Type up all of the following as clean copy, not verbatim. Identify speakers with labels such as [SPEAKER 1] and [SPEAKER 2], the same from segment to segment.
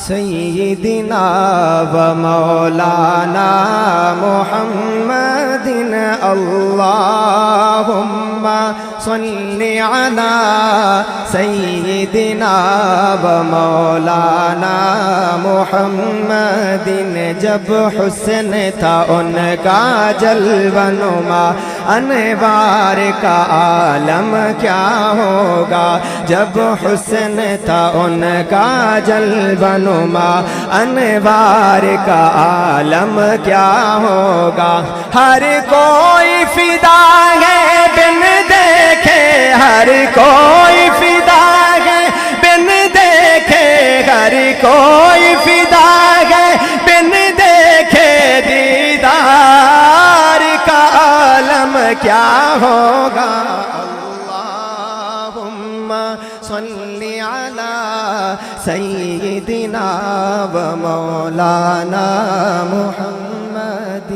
[SPEAKER 1] سیدنا و مولانا محمد اللہم صلی علی سیدنا و مولانا محمد۔ جب حسن تھا ان کا جلوہ نما، انوار کا عالم کیا ہوگا۔ جب حسن تھا ان کا جلوہ نما، انوار کا عالم کیا ہوگا۔ ہر کوئی فدا ہے بن دیکھے، ہر کوئی فدا ہے بن دیکھے، ہر کوئی فدا ہے بن دیکھے، دیدار کا عالم کیا ہوگا۔ اللہم صلی علی سیدنا و مولانا محمد۔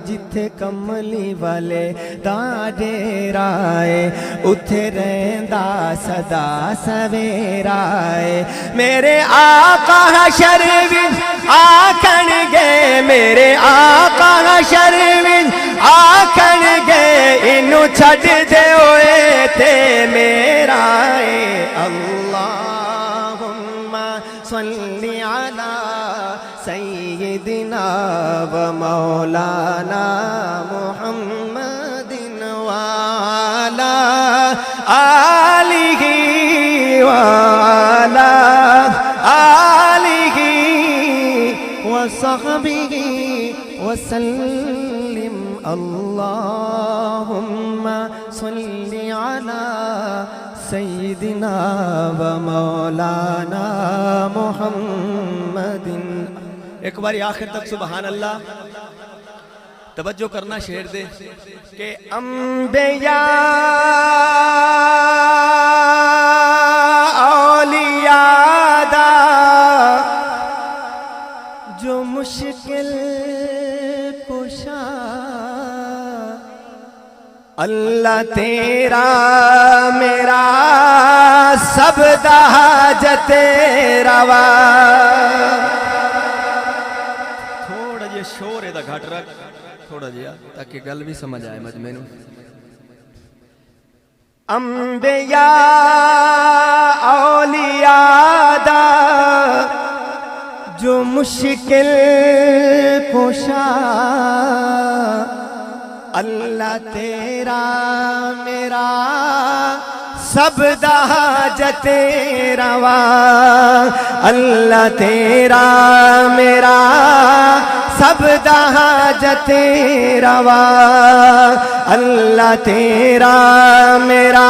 [SPEAKER 1] جتھے کملی والے دا ڈیرا ہے، اتھے رہندا صدا سویرا ہے۔ میرے آقا حشر وچ آکھن گے، میرے آقا حشر وچ آکھن گے، اینو چھڈ دے ہوئے تے میرا ہے۔ اللہم صلی علی سیدنا و مولانا محمد وعلی آلہ وعلی آلہ وصحبہ وسلم۔ اللہم صلی علی سیدنا و مولانا محمد۔ ایک باری آخر تک سبحان اللہ توجہ کرنا، شعر دے کہ انبیاء اولیاء دا جو مشکل کشا، اللہ تیرا میرا سب دا حاجت روا۔ تھوڑا جے شور ہے دا گھٹ رکھ، تھوڑا جے تاکہ گل بھی سمجھ آئے مجمع نو۔ انبیاء اولیاء دا جو مشکل کشا، اللہ تیرا میرا سب دا حاجت روا۔ اللہ تیرا میرا سب دا حاجت روا۔ اللہ تیرا میرا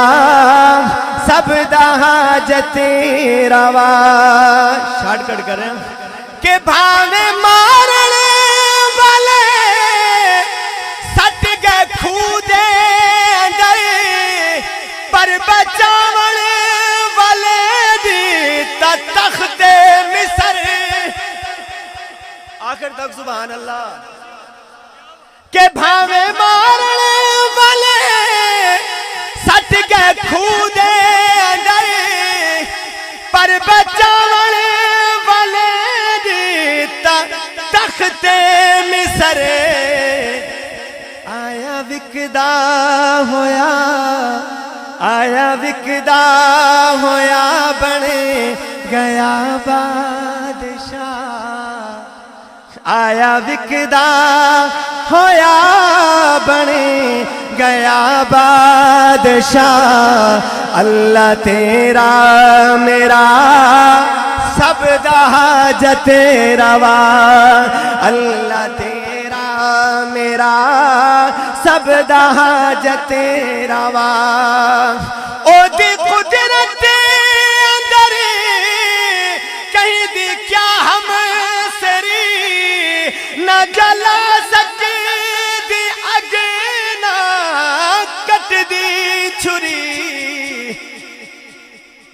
[SPEAKER 1] سب دا حاجت روا۔ شارٹ کٹ کر رہے ہیں کہ بھاوے مارنے والے سٹ گئے کھودے اندر، پر بچاون والے دی تا تخت مصر۔ آخر تک سبحان اللہ کہ بھاوے مارنے والے سٹ گئے کھودے اندر، پر بچاون والے دی تا تخت مصر۔ آیا وکدا ہویا، آیا وکدا ہویا بنے گیا بادشاہ۔ آیا وکدا ہویا بنے گیا بادشاہ۔ اللہ تیرا میرا سب دا حاجت روا۔ اللہ تیرا میرا سب دا حاجت روا۔ او دی قدرت اندر کہیں دی کیا ہم سری، نہ جلا سکتی دی اگ، نہ کٹ دی چھری۔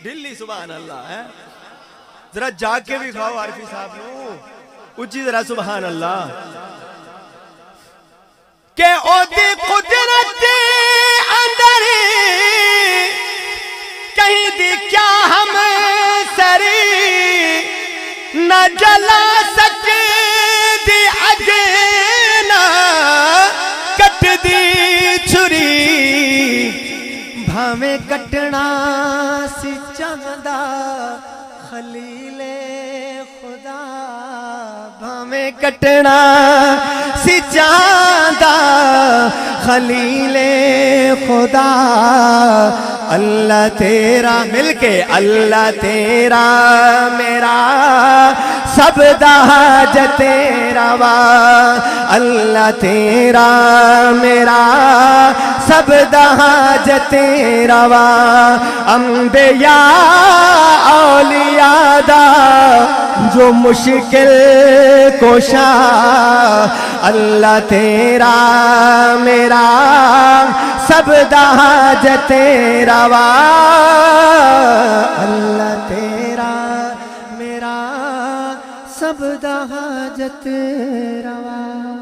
[SPEAKER 1] دلی سبحان اللہ ہے، ذرا جا کے بھی کھاؤ عارفی صاحب نو اچھی ذرا سبحان اللہ کہ او دی قدرت اندر کہیں دی کیا ہم سری جلا سکدی اگنا کٹ دی چھری بھاویں کٹنا سی چاہدا خلیل خدا بھاویں کٹنا سی چاہدا خلیل خدا اللہ تیرا مل کے اللہ تیرا میرا سب دا حاجت روا اللہ تیرا میرا سب دا حاجت روا انبیاء اولیاء دا جو مشکل کوشا اللہ تیرا میرا سب دا حاجت روا اللہ تیرا میرا سب دا حاجت روا